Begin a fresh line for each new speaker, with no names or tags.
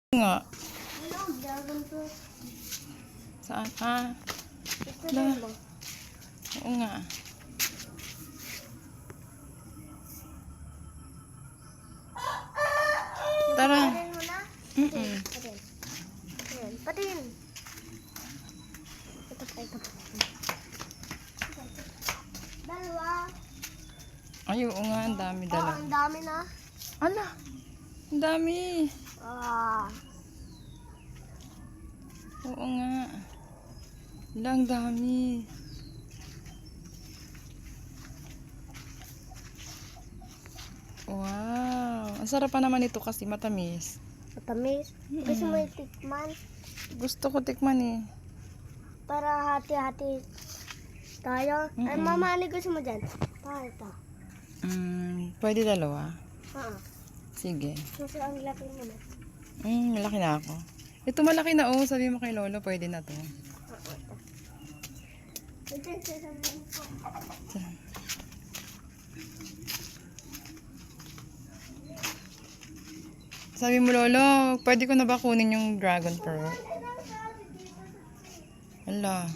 Nga.
Ano, dragon fruit.
Saan? Ah,
Gusto
La.
rin mo?
oo nga. Tara.
Patin mo na?
Mm-mm.
Patin. Ayan, patin. Ito pa, ito pa. Dalawa.
Ay, oo nga. Ang dami
Oh,
dala.
ang dami na.
Ala. Ang dami.
Ah.
Oo nga. Ala, ang dami. Wow. Ang sarap pa naman ito kasi matamis.
Matamis. Gusto mo itikman?
Gusto ko tikman eh.
Para hati-hati tayo. Ay, mama, ano gusto mo dyan? Ito.
Pwede dalawa?
Oo.
Sige.
Kasi ang laki mo na.
Malaki na ako. Ito malaki na oh. Sabi mo kay Lolo, pwede na to.
Oo, ito. Ito yung sasabihin ko.
Sabi mo, Lolo, pwede ko na ba kunin yung dragon fruit? Ala.